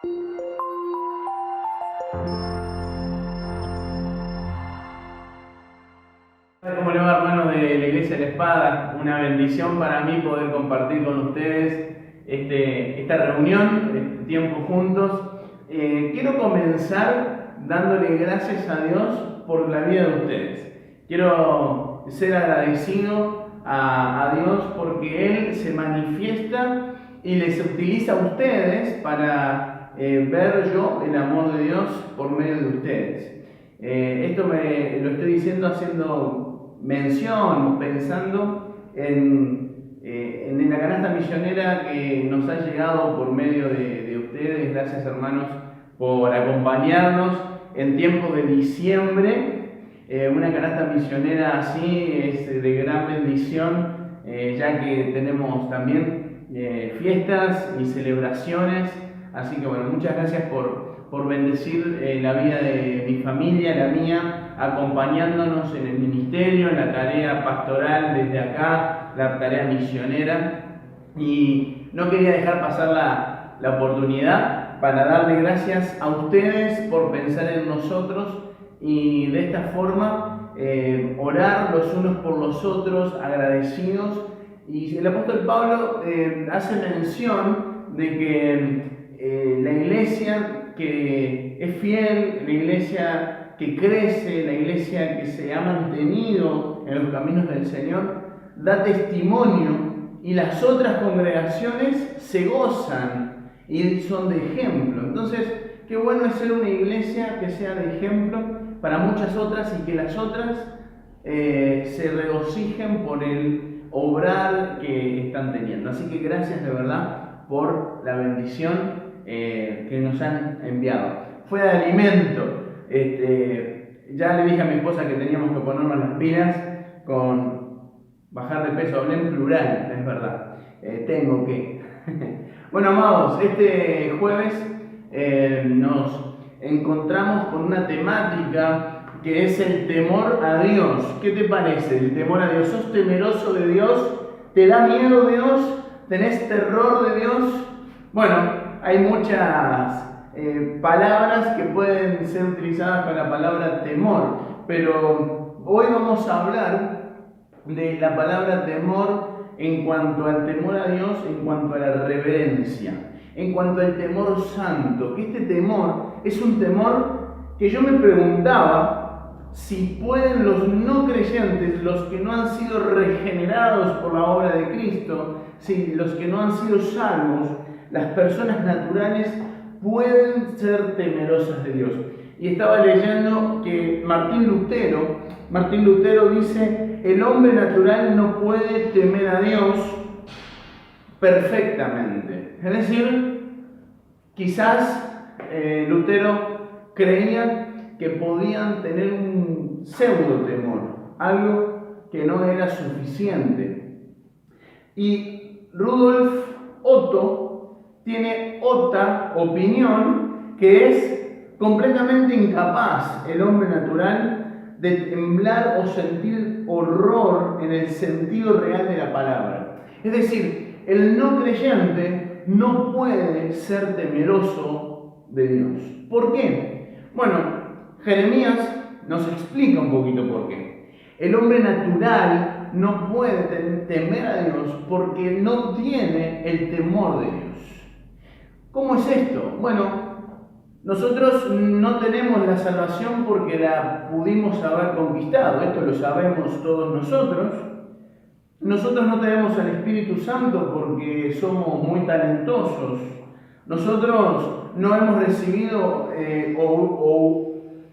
¿Cómo le va, hermanos de la Iglesia de la Espada? Una bendición para mí poder compartir con ustedes esta reunión, este tiempo juntos. Quiero comenzar dándole gracias a Dios por la vida de ustedes. Quiero ser agradecido a Dios porque Él se manifiesta y les utiliza a ustedes para ver yo el amor de Dios por medio de ustedes. Esto lo estoy diciendo haciendo mención, pensando en la canasta misionera que nos ha llegado por medio de ustedes. Gracias, hermanos, por acompañarnos en tiempos de diciembre. Una canasta misionera así es de gran bendición, ya que tenemos también fiestas y celebraciones. Así que bueno, muchas gracias por bendecir la vida de mi familia, la mía, acompañándonos en el ministerio, en la tarea pastoral desde acá, la tarea misionera. Y no quería dejar pasar la oportunidad para darle gracias a ustedes por pensar en nosotros y de esta forma orar los unos por los otros, agradecidos. Y el apóstol Pablo hace mención de que la iglesia que es fiel, la iglesia que crece, la iglesia que se ha mantenido en los caminos del Señor, da testimonio y las otras congregaciones se gozan y son de ejemplo. Entonces, qué bueno es ser una iglesia que sea de ejemplo para muchas otras y que las otras se regocijen por el obrar que están teniendo. Así que gracias de verdad por la bendición que nos han enviado. Fue de alimento. Ya le dije a mi esposa que teníamos que ponernos las pilas con bajar de peso. Hablé en plural, es verdad. Tengo que. Bueno, amados, este jueves nos encontramos con una temática que es el temor a Dios. ¿Qué te parece el temor a Dios? ¿Sos temeroso de Dios? ¿Te da miedo Dios? ¿Tenés terror de Dios? Bueno, hay muchas palabras que pueden ser utilizadas con la palabra temor, pero hoy vamos a hablar de la palabra temor en cuanto al temor a Dios, en cuanto a la reverencia, en cuanto al temor santo, que este temor es un temor que yo me preguntaba si pueden los no creyentes, los que no han sido regenerados por la obra de Cristo, si los que no han sido salvos, las personas naturales pueden ser temerosas de Dios. Y estaba leyendo que Martín Lutero dice: el hombre natural no puede temer a Dios perfectamente. Es decir, quizás Lutero creía que podían tener un pseudo temor, algo que no era suficiente. Y Rudolf Otto tiene otra opinión, que es completamente incapaz el hombre natural de temblar o sentir horror en el sentido real de la palabra. Es decir, el no creyente no puede ser temeroso de Dios. ¿Por qué? Bueno, Jeremías nos explica un poquito por qué. El hombre natural no puede temer a Dios porque no tiene el temor de Dios. ¿Cómo es esto? Bueno, nosotros no tenemos la salvación porque la pudimos haber conquistado. Esto lo sabemos todos nosotros. Nosotros no tenemos al Espíritu Santo porque somos muy talentosos. Nosotros no hemos recibido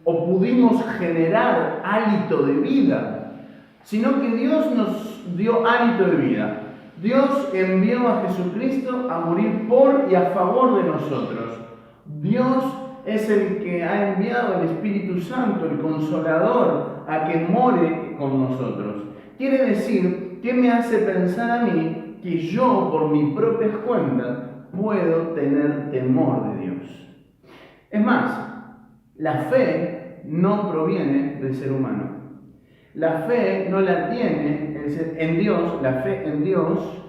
o pudimos generar hálito de vida, sino que Dios nos dio hálito de vida. Dios envió a Jesucristo a morir por y a favor de nosotros. Dios es el que ha enviado al Espíritu Santo, el Consolador, a que more con nosotros. Quiere decir, ¿qué me hace pensar a mí que yo, por mi propia cuenta, puedo tener temor de Dios? Es más, la fe no proviene del ser humano. La fe no la tiene en Dios, la fe en Dios,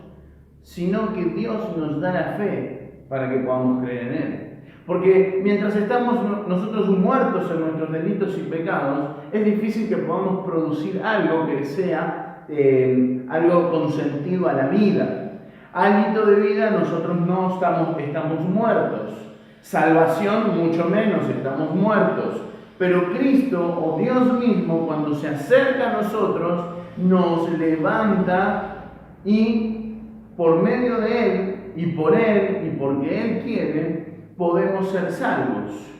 sino que Dios nos da la fe para que podamos creer en Él. Porque mientras estamos nosotros muertos en nuestros delitos y pecados, es difícil que podamos producir algo que sea algo consentido a la vida. Hábito de vida, nosotros no estamos muertos. Salvación, mucho menos, estamos muertos. Pero Cristo o Dios mismo, cuando se acerca a nosotros, nos levanta y por medio de Él y por Él y porque Él quiere, podemos ser salvos.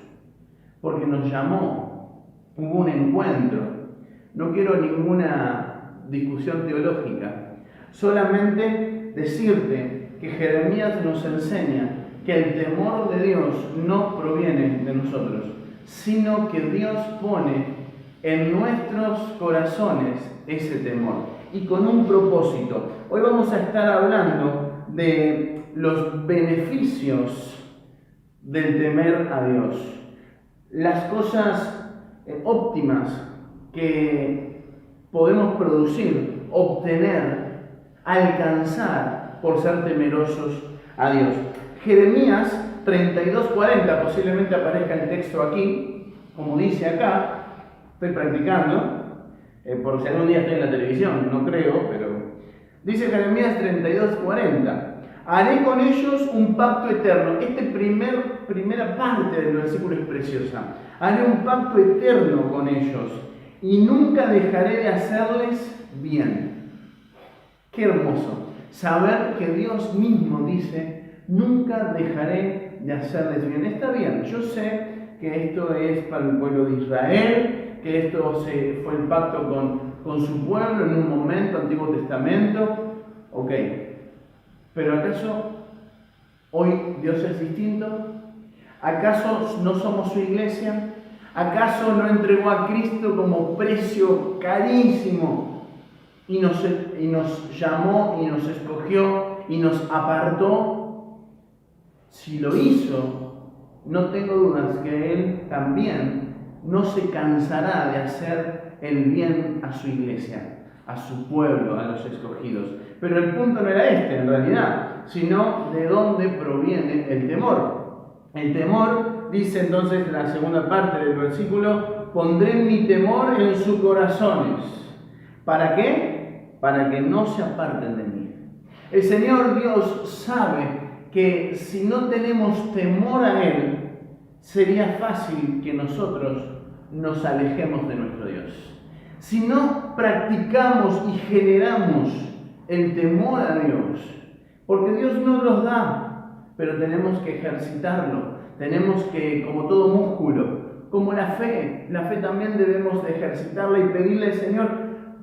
Porque nos llamó, hubo un encuentro. No quiero ninguna discusión teológica, solamente decirte que Jeremías nos enseña que el temor de Dios no proviene de nosotros, sino que Dios pone en nuestros corazones ese temor y con un propósito. Hoy vamos a estar hablando de los beneficios del temer a Dios, las cosas óptimas que podemos producir, obtener, alcanzar por ser temerosos a Dios. Jeremías 32:40, posiblemente aparezca el texto aquí, como dice acá, estoy practicando, por si algún día estoy en la televisión, no creo, pero dice Jeremías 32:40, haré con ellos un pacto eterno. Primera parte del versículo es preciosa. Haré un pacto eterno con ellos y nunca dejaré de hacerles bien. Qué hermoso saber que Dios mismo dice, nunca dejaré de hacerles bien. Está bien, yo sé que esto es para el pueblo de Israel, que esto fue el pacto con su pueblo en un momento, Antiguo Testamento, ok. Pero ¿acaso hoy Dios es distinto? ¿Acaso no somos su iglesia? ¿Acaso no entregó a Cristo como precio carísimo y nos llamó y nos escogió y nos apartó? Si lo hizo, no tengo dudas que Él también no se cansará de hacer el bien a su iglesia, a su pueblo, a los escogidos. Pero el punto no era este en realidad, sino de dónde proviene el temor. El temor, dice entonces la segunda parte del versículo, pondré mi temor en sus corazones. ¿Para qué? Para que no se aparten de mí. El Señor Dios sabe que si no tenemos temor a Él, sería fácil que nosotros nos alejemos de nuestro Dios. Si no practicamos y generamos el temor a Dios, porque Dios nos los da, pero tenemos que ejercitarlo, tenemos que, como todo músculo, como la fe también debemos de ejercitarla y pedirle, Señor,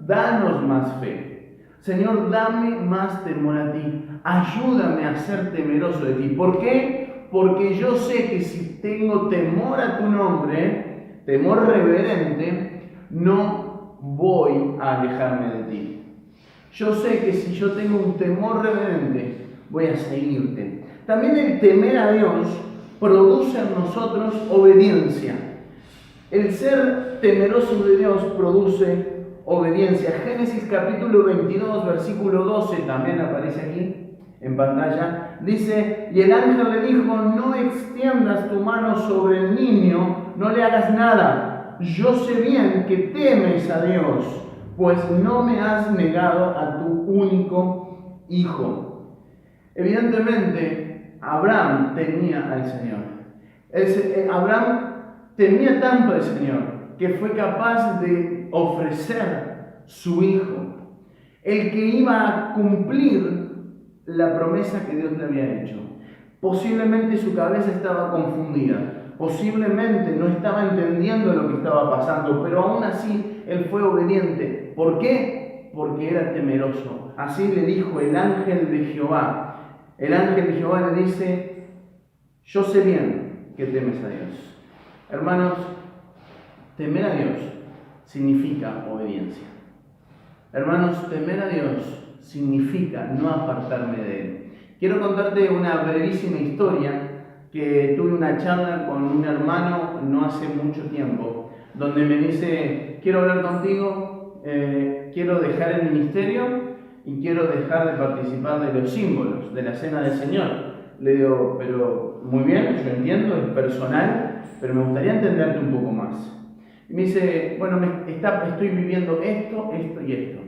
danos más fe. Señor, dame más temor a ti, ayúdame a ser temeroso de ti. ¿Por qué? Porque yo sé que si tengo temor a tu nombre, temor reverente, no voy a alejarme de ti. Yo sé que si yo tengo un temor reverente, voy a seguirte. También el temer a Dios produce en nosotros obediencia. El ser temeroso de Dios produce obediencia. Génesis capítulo 22, versículo 12, también aparece aquí en pantalla. Dice, y el ángel le dijo, no extiendas tu mano sobre el niño, no le hagas nada. Yo sé bien que temes a Dios, pues no me has negado a tu único hijo. Evidentemente, Abraham temía al Señor. Abraham temía tanto al Señor que fue capaz de ofrecer su hijo, el que iba a cumplir la promesa que Dios le había hecho. Posiblemente su cabeza estaba confundida, posiblemente no estaba entendiendo lo que estaba pasando, pero aún así él fue obediente. ¿Por qué? Porque era temeroso. Así le dijo el ángel de Jehová. El ángel de Jehová le dice, yo sé bien que temes a Dios. Hermanos, temer a Dios significa obediencia. Hermanos, temer a Dios significa no apartarme de Él. Quiero contarte una brevísima historia que tuve una charla con un hermano no hace mucho tiempo, donde me dice, quiero hablar contigo, quiero dejar el ministerio y quiero dejar de participar de los símbolos de la Cena del Señor. Le digo, pero muy bien, yo entiendo, es personal, pero me gustaría entenderte un poco más. Y me dice, bueno, estoy viviendo esto, esto y esto.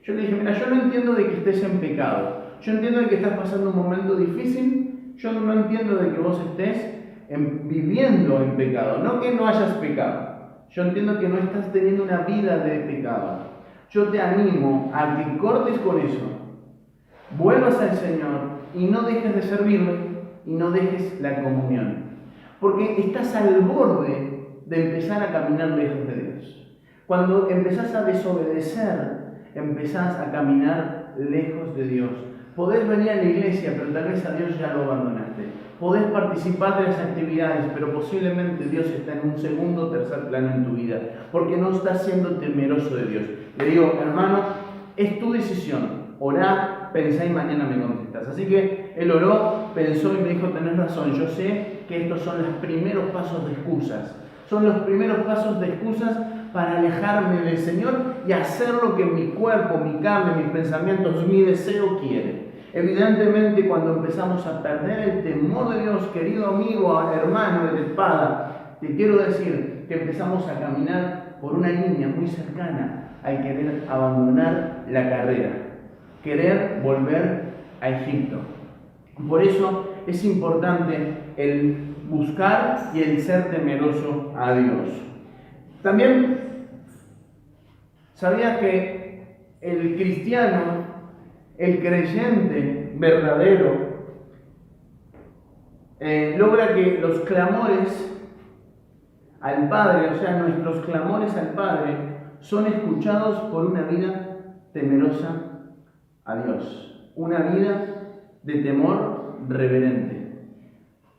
Yo le dije, mira, yo no entiendo de que estés en pecado. Yo entiendo de que estás pasando un momento difícil. Yo no entiendo de que vos estés viviendo en pecado. No que no hayas pecado. Yo entiendo que no estás teniendo una vida de pecado. Yo te animo a que cortes con eso. Vuelvas al Señor y no dejes de servirle y no dejes la comunión. Porque estás al borde de empezar a caminar lejos de Dios. Cuando empezás a desobedecer, empezás a caminar lejos de Dios. Podés venir a la iglesia, pero tal vez a Dios ya lo abandonaste. Podés participar de las actividades, pero posiblemente Dios está en un segundo o tercer plano en tu vida, porque no estás siendo temeroso de Dios. Le digo, hermano, es tu decisión. Orá, pensá y mañana me contestas. Así que él oró, pensó y me dijo, tenés razón, yo sé que estos son los primeros pasos de excusas. Son los primeros pasos de excusas para alejarme del Señor y hacer lo que mi cuerpo, mi carne, mis pensamientos, mi deseo quiere. Evidentemente, cuando empezamos a perder el temor de Dios, querido amigo, hermano de la espada, te quiero decir que empezamos a caminar por una línea muy cercana al querer abandonar la carrera, querer volver a Egipto. Por eso es importante el buscar y el ser temeroso a Dios. También sabía que el cristiano, el creyente verdadero, logra que los clamores al Padre, o sea, nuestros clamores al Padre, son escuchados por una vida temerosa a Dios, una vida de temor reverente.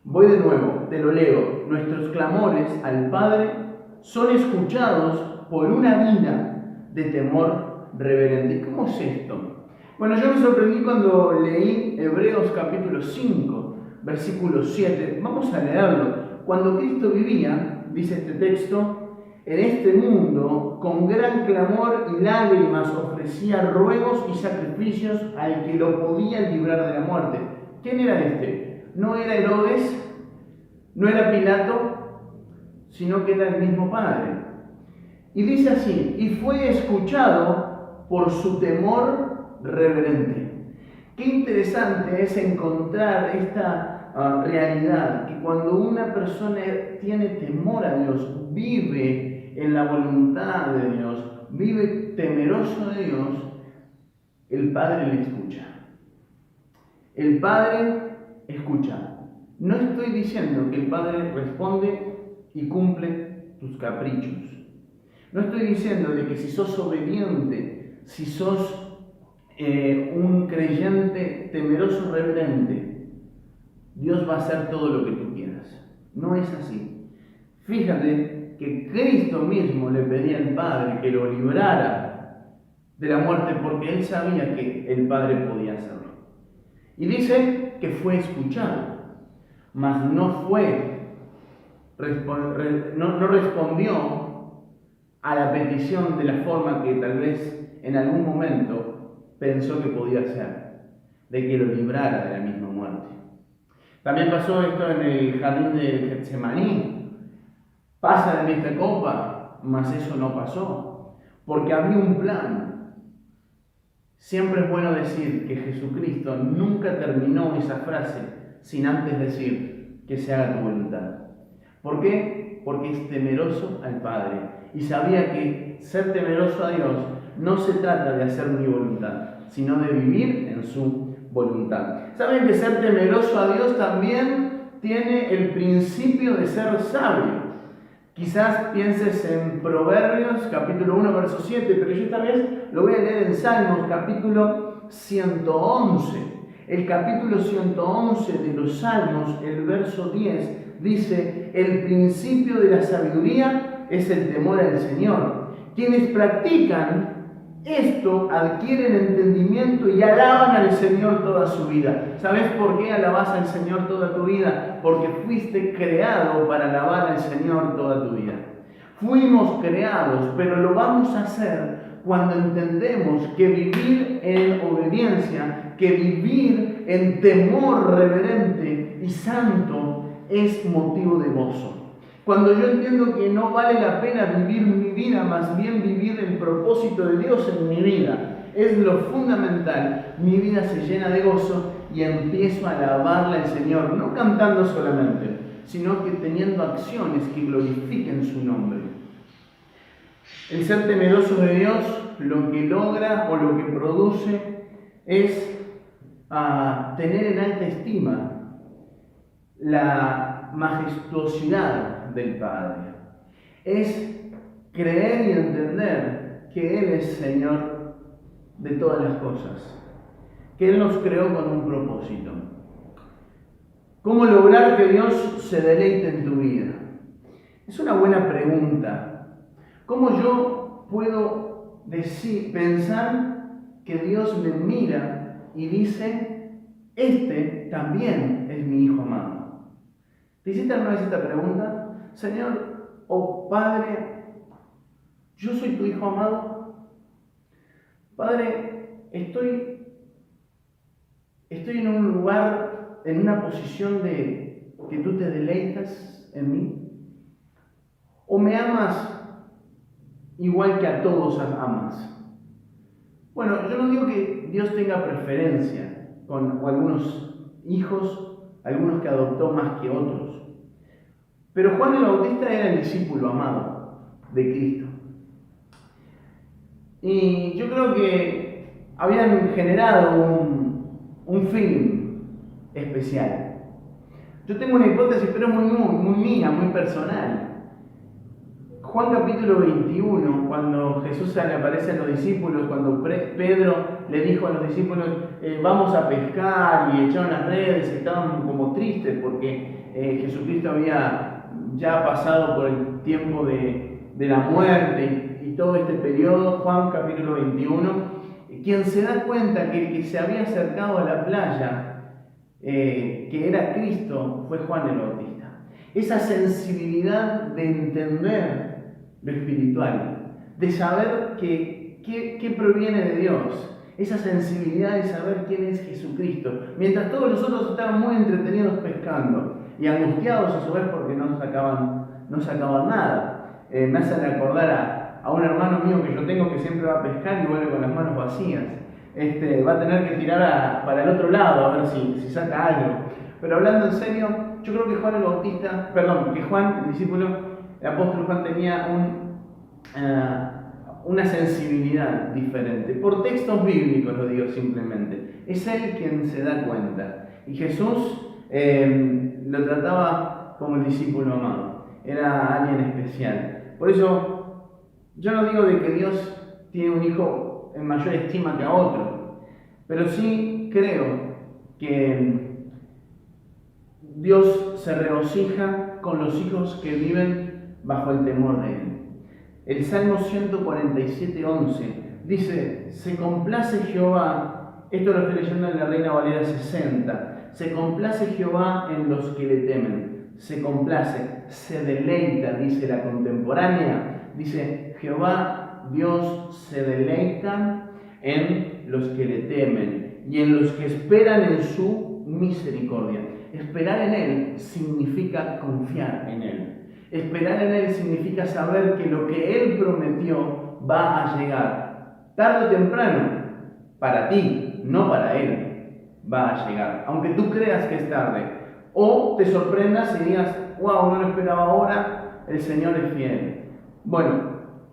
Voy de nuevo, te lo leo. Nuestros clamores al Padre son escuchados por una vida de temor reverente. ¿Y cómo es esto? Bueno, yo me sorprendí cuando leí Hebreos capítulo 5, versículo 7. Vamos a leerlo. Cuando Cristo vivía, dice este texto, en este mundo, con gran clamor y lágrimas ofrecía ruegos y sacrificios al que lo podía librar de la muerte. ¿Quién era este? No era Herodes, no era Pilato, sino que era el mismo Padre. Y dice así, y fue escuchado por su temor reverente. Qué interesante es encontrar esta realidad, que cuando una persona tiene temor a Dios, vive en la voluntad de Dios, vive temeroso de Dios, el Padre le escucha. El Padre escucha. No estoy diciendo que el Padre responde y cumple tus caprichos. No estoy diciendo de que si sos obediente, si sos un creyente temeroso reverente, Dios va a hacer todo lo que tú quieras. No es así. Fíjate que Cristo mismo le pedía al Padre que lo librara de la muerte porque Él sabía que el Padre podía hacerlo. Y dice que fue escuchado, mas no respondió a la petición de la forma que tal vez en algún momento pensó que podía hacer, de que lo librara de la misma muerte. También pasó esto en el jardín de Getsemaní. Pasa de esta copa, mas eso no pasó, porque había un plan. Siempre es bueno decir que Jesucristo nunca terminó esa frase sin antes decir que se haga tu voluntad. ¿Por qué? Porque es temeroso al Padre y sabía que ser temeroso a Dios no se trata de hacer mi voluntad, sino de vivir en su voluntad. ¿Saben que ser temeroso a Dios también tiene el principio de ser sabio? Quizás pienses en Proverbios, capítulo 1, verso 7, pero yo esta vez lo voy a leer en Salmos, capítulo 111. El capítulo 111 de los Salmos, el verso 10, dice: el principio de la sabiduría es el temor al Señor. Quienes practican esto adquieren entendimiento y alaban al Señor toda su vida. ¿Sabes por qué alabas al Señor toda tu vida? Porque fuiste creado para alabar al Señor toda tu vida. Fuimos creados, pero lo vamos a hacer cuando entendemos que vivir en obediencia, que vivir en temor reverente y santo es motivo de gozo. Cuando yo entiendo que no vale la pena vivir mi vida, más bien vivir el propósito de Dios en mi vida, es lo fundamental. Mi vida se llena de gozo y empiezo a alabarle al Señor, no cantando solamente, sino que teniendo acciones que glorifiquen su nombre. El ser temeroso de Dios lo que logra o lo que produce es tener en alta estima la majestuosidad del Padre. Es creer y entender que Él es Señor de todas las cosas, que Él nos creó con un propósito. ¿Cómo lograr que Dios se deleite en tu vida? Es una buena pregunta. ¿Cómo yo puedo pensar que Dios me mira y dice, este también es mi hijo amado? ¿Te hiciste alguna vez esta pregunta? Señor, oh Padre, ¿yo soy tu hijo amado? Padre, estoy en un lugar, en una posición de que tú te deleitas en mí. ¿O me amas igual que a todos amas? Bueno, yo no digo que Dios tenga preferencia con algunos hijos, algunos que adoptó más que otros. Pero Juan el Bautista era el discípulo amado de Cristo. Y yo creo que habían generado un film especial. Yo tengo una hipótesis, pero es muy mía, muy personal. Juan capítulo 21, cuando Jesús se le aparece a los discípulos, cuando Pedro le dijo a los discípulos, vamos a pescar, y echaron las redes, estaban como tristes porque Jesucristo había ya pasado por el tiempo de la muerte y todo este periodo. Juan capítulo 21, quien se da cuenta que el que se había acercado a la playa, que era Cristo, fue Juan el Bautista. Esa sensibilidad de entender lo espiritual, de saber qué proviene de Dios, esa sensibilidad de saber quién es Jesucristo, mientras todos los otros estaban muy entretenidos pescando y angustiados a su vez porque no sacaban nada. Me hace recordar a un hermano mío que yo tengo que siempre va a pescar y vuelve con las manos vacías. Va a tener que tirar para el otro lado a ver si saca algo. Pero hablando en serio, yo creo que Juan, el discípulo, el apóstol Juan, tenía una sensibilidad diferente. Por textos bíblicos lo digo simplemente. Es él quien se da cuenta. Y Jesús lo trataba como el discípulo amado. Era alguien especial. Por eso yo no digo de que Dios tiene un hijo en mayor estima que a otro. Pero sí creo que Dios se regocija con los hijos que viven bajo el temor de Él. El Salmo 147:11 dice, se complace Jehová, esto lo estoy leyendo en la Reina Valera 60, se complace Jehová en los que le temen, se complace, se deleita, dice la contemporánea, dice Jehová Dios se deleita en los que le temen y en los que esperan en su misericordia. Esperar en Él significa confiar en Él. Esperar en Él significa saber que lo que Él prometió va a llegar. Tarde o temprano, para ti, no para Él, va a llegar. Aunque tú creas que es tarde. O te sorprendas y digas, wow, no lo esperaba ahora, el Señor es fiel. Bueno,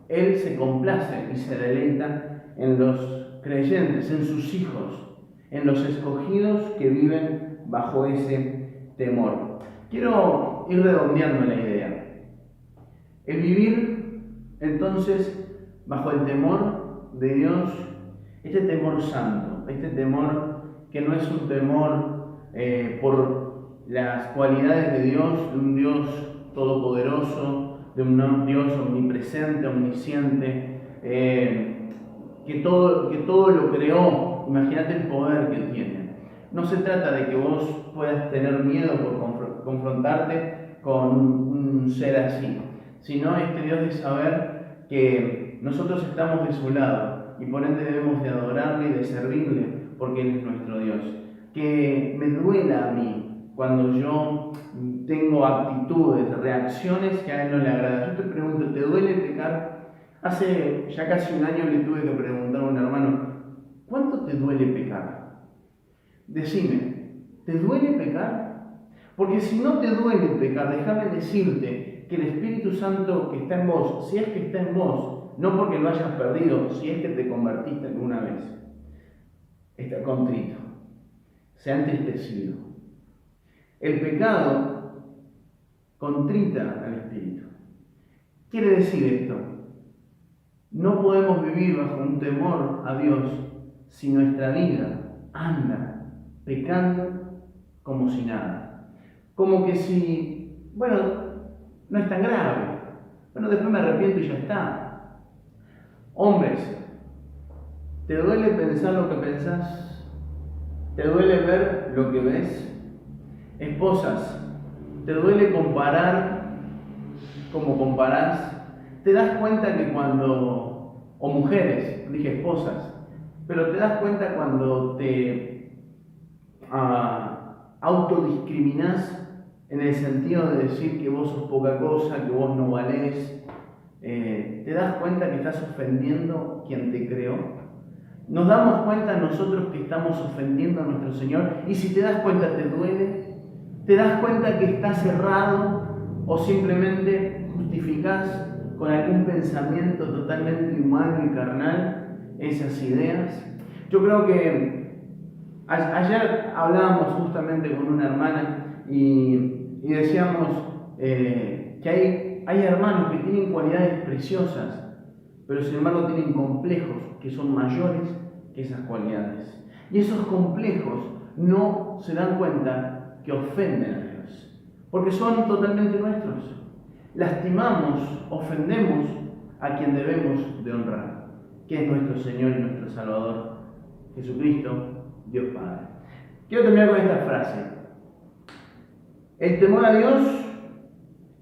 Él se complace y se deleita en los creyentes, en sus hijos, en los escogidos que viven bajo ese temor. Quiero ir redondeando la idea. El vivir, entonces, bajo el temor de Dios, este temor santo, este temor que no es un temor por las cualidades de Dios, de un Dios todopoderoso, de un Dios omnipresente, omnisciente, que todo lo creó. Imagínate el poder que tiene. No se trata de que vos puedas tener miedo por confrontarte con un ser así, sino este Dios de saber que nosotros estamos de su lado y por ende debemos de adorarle y de servirle porque Él es nuestro Dios. Que me duela a mí cuando yo tengo actitudes, reacciones que a Él no le agradan. Yo te pregunto, ¿te duele pecar? Hace ya casi un año le tuve que preguntar a un hermano, ¿cuánto te duele pecar? Decime, ¿te duele pecar? Porque si no te duele pecar, déjame decirte que el Espíritu Santo que está en vos, si es que está en vos, no porque lo hayas perdido, si es que te convertiste alguna vez, está contrito, se ha entristecido. El pecado contrita al Espíritu. Quiere decir esto, no podemos vivir bajo un temor a Dios si nuestra vida anda pecando como si nada. Como que si, bueno, no es tan grave. Bueno, después me arrepiento y ya está. Hombres, ¿te duele pensar lo que pensás? ¿Te duele ver lo que ves? Esposas, ¿te duele comparar como comparás? ¿Te das cuenta que cuando, o mujeres, dije esposas, pero te das cuenta cuando te autodiscriminás en el sentido de decir que vos sos poca cosa, que vos no valés? ¿Te das cuenta que estás ofendiendo quien te creó? Nos damos cuenta nosotros que estamos ofendiendo a nuestro Señor, y si te das cuenta te duele. ¿Te das cuenta que estás errado o simplemente justificás con algún pensamiento totalmente humano y carnal esas ideas? Yo creo que ayer hablábamos justamente con una hermana y decíamos que hay hermanos que tienen cualidades preciosas, pero sin embargo tienen complejos que son mayores que esas cualidades. Y esos complejos no se dan cuenta que ofenden a Dios, porque son totalmente nuestros. Lastimamos, ofendemos a quien debemos de honrar, que es nuestro Señor y nuestro Salvador, Jesucristo, Dios Padre. Quiero terminar con esta frase. El temor a Dios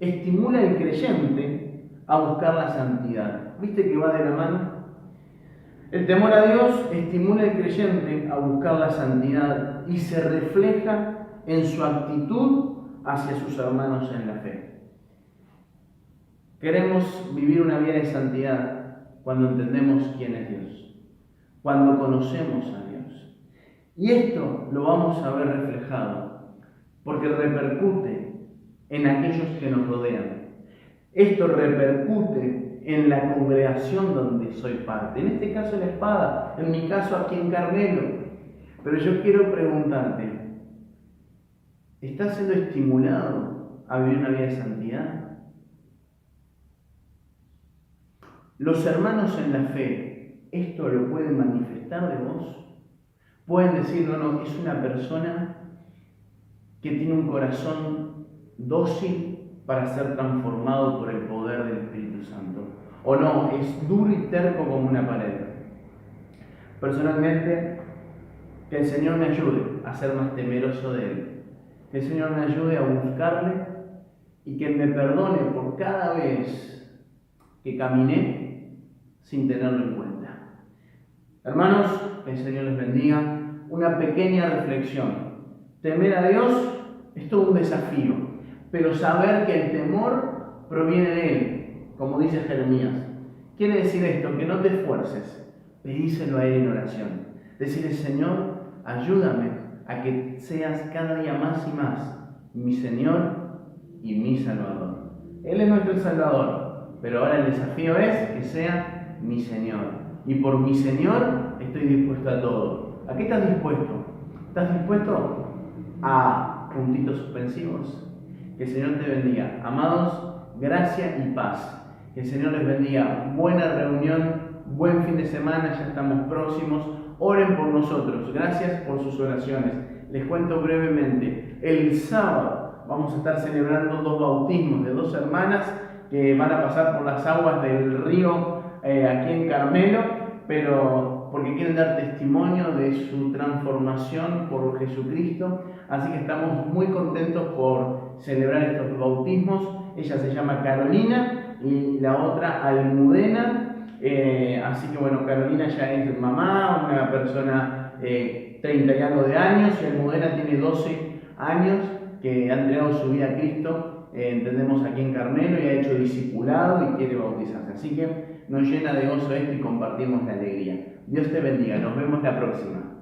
estimula al creyente a buscar la santidad. ¿Viste que va de la mano? El temor a Dios estimula al creyente a buscar la santidad y se refleja en su actitud hacia sus hermanos en la fe. Queremos vivir una vida de santidad cuando entendemos quién es Dios, cuando conocemos a Dios. Y esto lo vamos a ver reflejado porque repercute en aquellos que nos rodean. Esto repercute en la congregación donde soy parte. En este caso la espada, en mi caso aquí en Carmelo. Pero yo quiero preguntarte, ¿estás siendo estimulado a vivir una vida de santidad? Los hermanos en la fe, ¿esto lo pueden manifestar de vos? Pueden decir, no, es una persona que tiene un corazón dócil para ser transformado por el poder del Espíritu Santo. O no, es duro y terco como una pared. Personalmente, que el Señor me ayude a ser más temeroso de Él. Que el Señor me ayude a buscarle y que me perdone por cada vez que caminé sin tenerlo en cuenta. Hermanos, que el Señor les bendiga. Una pequeña reflexión. Temer a Dios es todo un desafío, pero saber que el temor proviene de Él, como dice Jeremías. Quiere decir esto, que no te esfuerces, pedíselo a Él en oración. Decirle, Señor, ayúdame a que seas cada día más y más mi Señor y mi Salvador. Él es nuestro Salvador, pero ahora el desafío es que sea mi Señor. Y por mi Señor estoy dispuesto a todo. ¿A qué estás dispuesto? ¿Estás dispuesto a puntitos suspensivos? Que el Señor te bendiga. Amados, gracia y paz. Que el Señor les bendiga. Buena reunión, buen fin de semana, ya estamos próximos. Oren por nosotros. Gracias por sus oraciones. Les cuento brevemente. El sábado vamos a estar celebrando 2 bautismos de 2 hermanas que van a pasar por las aguas del río aquí en Carmelo, pero porque quieren dar testimonio de su transformación por Jesucristo. Así que estamos muy contentos por celebrar estos bautismos. Ella se llama Carolina y la otra Almudena. Así que bueno, Carolina ya es mamá, una persona 30 y algo de años, y Almudena tiene 12 años, que ha entregado su vida a Cristo, entendemos aquí en Carmelo, y ha hecho discipulado y quiere bautizarse. Así que nos llena de gozo esto y compartimos la alegría. Dios te bendiga, nos vemos la próxima.